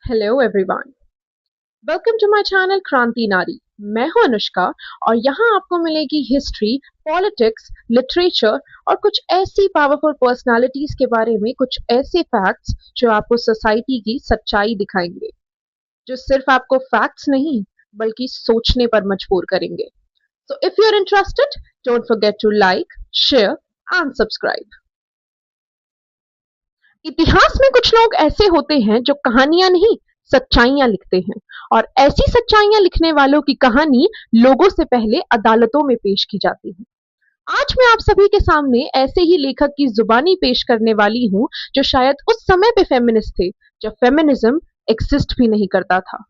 Hello everyone, welcome to my channel Kranti Nari. मैं हूं अनुष्का और यहाँ आपको मिलेगी हिस्ट्री, पॉलिटिक्स, लिटरेचर और कुछ ऐसी पावरफुल पर्सनालिटीज के बारे में कुछ ऐसे फैक्ट्स जो आपको सोसाइटी की सच्चाई दिखाएंगे, जो सिर्फ आपको फैक्ट्स नहीं बल्कि सोचने पर मजबूर करेंगे। So if you are interested, don't forget to like, share and subscribe. इतिहास में कुछ लोग ऐसे होते हैं जो कहानियां नहीं, सच्चाइयां लिखते हैं, और ऐसी सच्चाइयां लिखने वालों की कहानी लोगों से पहले अदालतों में पेश की जाती है। आज मैं आप सभी के सामने ऐसे ही लेखक की जुबानी पेश करने वाली हूं जो शायद उस समय पे फेमिनिस्ट थे जब फेमिनिज्म एक्सिस्ट भी नहीं करता था।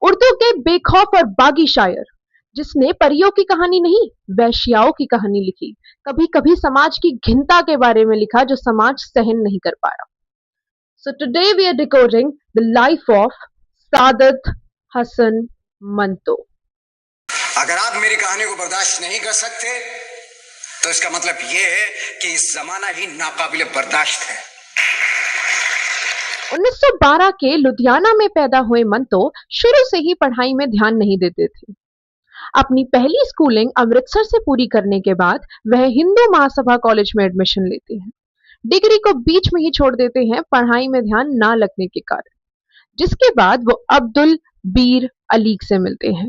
उर्दू के बेखौफ और बागी शायर जिसने परियों की कहानी नहीं, वैश्याओं की कहानी लिखी। कभी कभी समाज की घिनता के बारे में लिखा जो समाज सहन नहीं कर पाया। So today we are decoding the life of Saadat Hasan Manto. अगर आप मेरी कहानी को बर्दाश्त नहीं कर सकते तो इसका मतलब यह है कि इस जमाना ही नाकाबिले बर्दाश्त है। 1912 के लुधियाना में पैदा हुए मंतो शुरू से ही पढ़ाई में ध्यान नहीं देते थे। अपनी पहली स्कूलिंग अमृतसर से पूरी करने के बाद वह हिंदू महासभा कॉलेज में एडमिशन लेते हैं। डिग्री को बीच में ही छोड़ देते हैं पढ़ाई में ध्यान ना लगने के कारण, जिसके बाद वो अब्दुल बीर अलीग से मिलते हैं।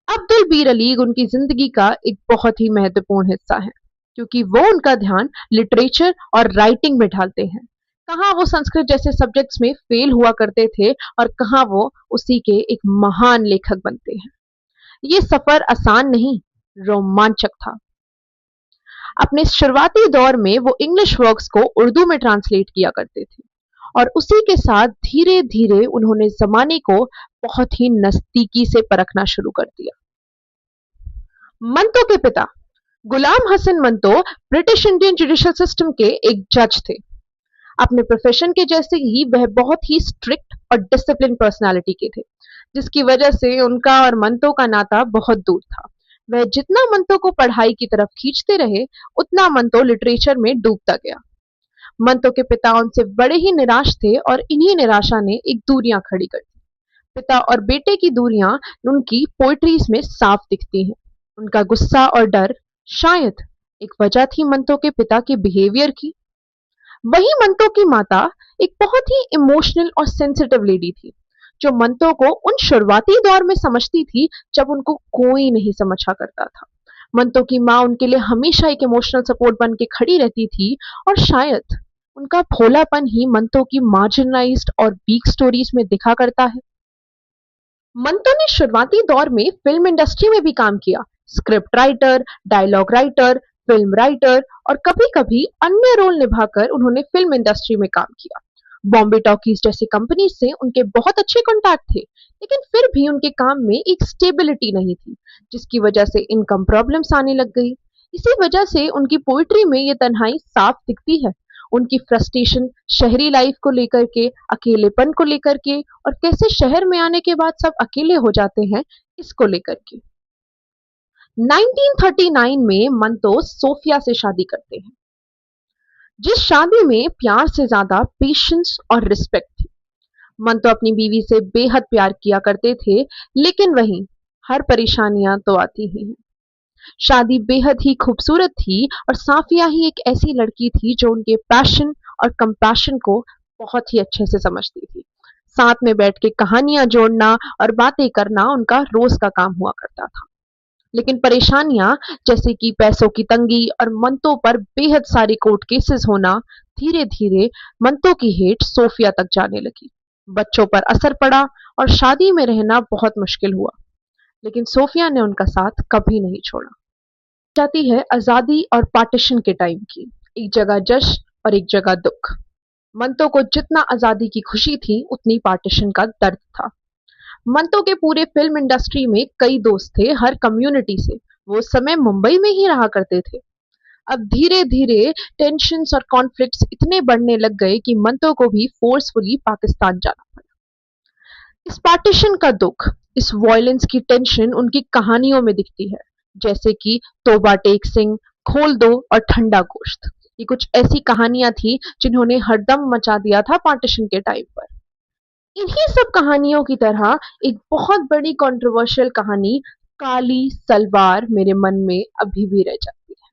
अब्दुल बीर अलीग उनकी जिंदगी का एक बहुत ही महत्वपूर्ण हिस्सा है, क्योंकि वो उनका ध्यान लिटरेचर और राइटिंग में ढालते हैं। कहाँ वो संस्कृत जैसे सब्जेक्ट्स में फेल हुआ करते थे और कहाँ वो उसी के एक महान लेखक बनते हैं। ये सफर आसान नहीं, रोमांचक था। अपने शुरुआती दौर में वो इंग्लिश वर्क्स को उर्दू में ट्रांसलेट किया करते थे और उसी के साथ धीरे धीरे उन्होंने जमाने को बहुत ही नजदीकी से परखना शुरू कर दिया। मंतो के पिता Ghulam Hasan Manto British Indian judicial system के एक जज थे। अपने प्रोफेशन के जैसे ही वह बहुत ही स्ट्रिक्ट और डिसिप्लिन पर्सनालिटी के थे, जिसकी वजह से उनका और मंतो का नाता बहुत दूर था। वह जितना मंतो को पढ़ाई की तरफ खींचते रहे, उतना मंतो लिटरेचर में डूबता गया। मंतो के पिता उनसे बड़े ही निराश थे और इन्हीं निराशा ने एक दूरियां खड़ी कर दी। पिता और बेटे की दूरियां उनकी पोइट्रीज में साफ दिखती हैं। उनका गुस्सा और डर शायद एक वजह थी मंतो के पिता के बिहेवियर की। वही मंतो की माता एक बहुत ही इमोशनल और सेंसिटिव लेडी थी, जो मंतो को उन शुरुआती दौर में समझती थी जब उनको कोई नहीं समझा करता था। मंतो की माँ उनके लिए हमेशा एक इमोशनल सपोर्ट बन के खड़ी रहती थी और शायद उनका भोलापन ही मंतो की मार्जिनलाइज्ड और वीक स्टोरीज में दिखा करता है। मंतो ने शुरुआती दौर में फिल्म इंडस्ट्री में भी काम किया। Script writer, dialogue writer, film writer और कभी-कभी अन्य रोल निभाकर उन्होंने फिल्म इंडस्ट्री में काम किया। बॉम्बे टॉकीज जैसी कंपनी से उनके बहुत अच्छे कॉन्टैक्ट थे, लेकिन फिर भी उनके काम में एक स्टेबिलिटी नहीं थी, जिसकी वजह से इनकम प्रॉब्लम्स आने लग गई। इसी वजह से उनकी पोइट्री में ये तन्हाई साफ दिखती है। उनकी फ्रस्ट्रेशन शहरी लाइफ को लेकर के, अकेलेपन को लेकर के और कैसे शहर में आने के बाद सब अकेले हो जाते हैं, इसको लेकर के। 1939 में मंतो सोफिया से शादी करते हैं, जिस शादी में प्यार से ज्यादा पेशेंस और रिस्पेक्ट थी। मंतो अपनी बीवी से बेहद प्यार किया करते थे, लेकिन वहीं हर परेशानियां तो आती ही हैं। शादी बेहद ही खूबसूरत थी और साफिया ही एक ऐसी लड़की थी जो उनके पैशन और कंपैशन को बहुत ही अच्छे से समझती थी। साथ में बैठ के कहानियां जोड़ना और बातें करना उनका रोज का काम हुआ करता था। लेकिन परेशानियां जैसे कि पैसों की तंगी और मंतो पर बेहद सारे कोर्ट केसेस होना धीरे धीरे मंतो की हेट सोफिया तक जाने लगी। बच्चों पर असर पड़ा और शादी में रहना बहुत मुश्किल हुआ, लेकिन सोफिया ने उनका साथ कभी नहीं छोड़ा। जाती है आजादी और पार्टीशन के टाइम की, एक जगह जश्न और एक जगह दुख। मंतो को जितना आजादी की खुशी थी उतनी पार्टीशन का दर्द था। मंतो के पूरे फिल्म इंडस्ट्री में कई दोस्त थे, हर कम्युनिटी से। वो उस समय मुंबई में ही रहा करते थे। अब धीरे धीरे टेंशन्स और कॉन्फ्लिक्ट्स इतने बढ़ने लग गए कि मंतो को भी फोर्सफुली पाकिस्तान जाना पड़ा। इस पार्टीशन का दुख, इस वायलेंस की टेंशन उनकी कहानियों में दिखती है, जैसे कि तोबा टेक सिंह, खोल दो और ठंडा गोश्त। ये कुछ ऐसी कहानियां थी जिन्होंने हरदम मचा दिया था पार्टीशन के टाइम पर। इन्हीं सब कहानियों की तरह एक बहुत बड़ी कंट्रोवर्शियल कहानी काली सलवार मेरे मन में अभी भी रह जाती है।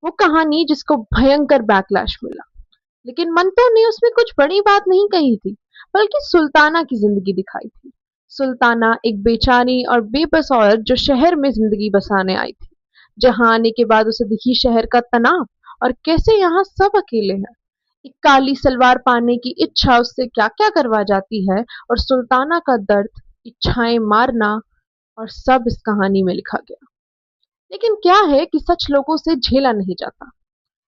वो कहानी जिसको भयंकर बैकलैश मिला, लेकिन मंतो ने उसमें कुछ बड़ी बात नहीं कही थी, बल्कि सुल्ताना की जिंदगी दिखाई थी। सुल्ताना एक बेचारी और बेबस औरत जो शहर में जिंदगी बसाने आई थी, जहां आने के बाद उसे दिखी शहर का तनाव और कैसे यहाँ सब अकेले हैं। एक काली सलवार पाने की इच्छा उससे क्या क्या करवा जाती है, और सुल्ताना का दर्द, इच्छाएं मारना, और सब इस कहानी में लिखा गया। लेकिन क्या है कि सच लोगों से झेला नहीं जाता।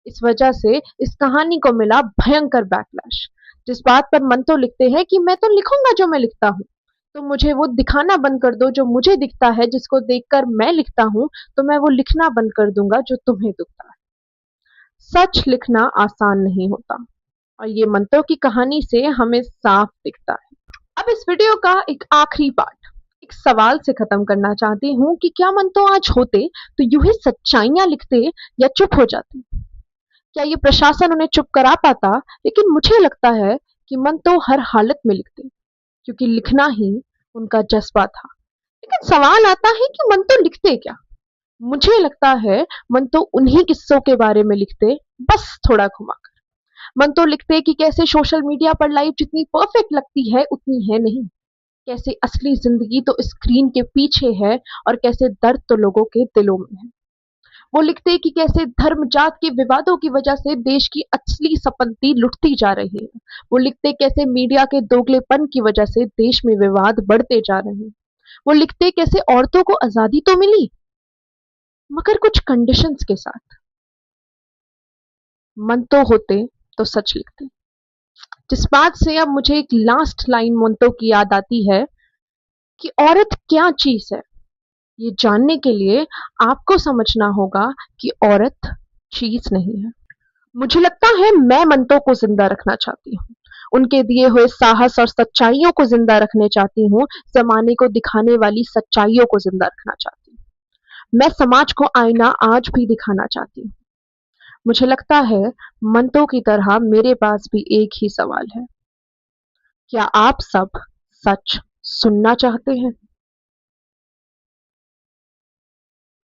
इस वजह से इस कहानी को मिला भयंकर बैकलैश। जिस बात पर मंतो लिखते हैं कि मैं तो लिखूंगा जो मैं लिखता हूँ, तो मुझे वो दिखाना बंद कर दो जो मुझे दिखता है, जिसको देखकर मैं लिखता हूँ, तो मैं वो लिखना बंद कर दूंगा जो तुम्हें दिखता है। सच लिखना आसान नहीं होता, और ये मंतो की कहानी से हमें साफ दिखता है। अब इस वीडियो का एक आखिरी पार्ट एक सवाल से खत्म करना चाहती हूँ कि क्या मंतो आज होते तो यूं ही सच्चाइयां लिखते या चुप हो जाते? क्या ये प्रशासन उन्हें चुप करा पाता? लेकिन मुझे लगता है कि मंतो हर हालत में लिखते, क्योंकि लिखना ही उनका जज्बा था। लेकिन सवाल आता है कि मंतो लिखते क्या? मुझे लगता है मंतो उन्हीं किस्सों के बारे में लिखते, बस थोड़ा घुमाकर। मंतो लिखते कि कैसे सोशल मीडिया पर लाइफ जितनी परफेक्ट लगती है उतनी है नहीं, कैसे असली जिंदगी तो स्क्रीन के पीछे है, और कैसे दर्द तो लोगों के दिलों में है। वो लिखते कि कैसे धर्म जात के विवादों की वजह से देश की असली संपत्ति लुटती जा रही है। वो लिखते कैसे मीडिया के दोगलेपन की वजह से देश में विवाद बढ़ते जा रहे हैं। वो लिखते कैसे औरतों को आजादी तो मिली, मगर कुछ कंडीशंस के साथ। मन तो होते तो सच लिखते। जिस बात से अब मुझे एक लास्ट लाइन मंतो की याद आती है कि औरत क्या चीज है। ये जानने के लिए आपको समझना होगा कि औरत चीज नहीं है। मुझे लगता है मैं मंतो को जिंदा रखना चाहती हूँ, उनके दिए हुए साहस और सच्चाइयों को जिंदा रखने चाहती हूँ, जमाने को दिखाने वाली सच्चाइयों को जिंदा रखना चाहती हूँ। मैं समाज को आईना आज भी दिखाना चाहती हूँ। मुझे लगता है मंतो की तरह मेरे पास भी एक ही सवाल है, क्या आप सब सच सुनना चाहते हैं?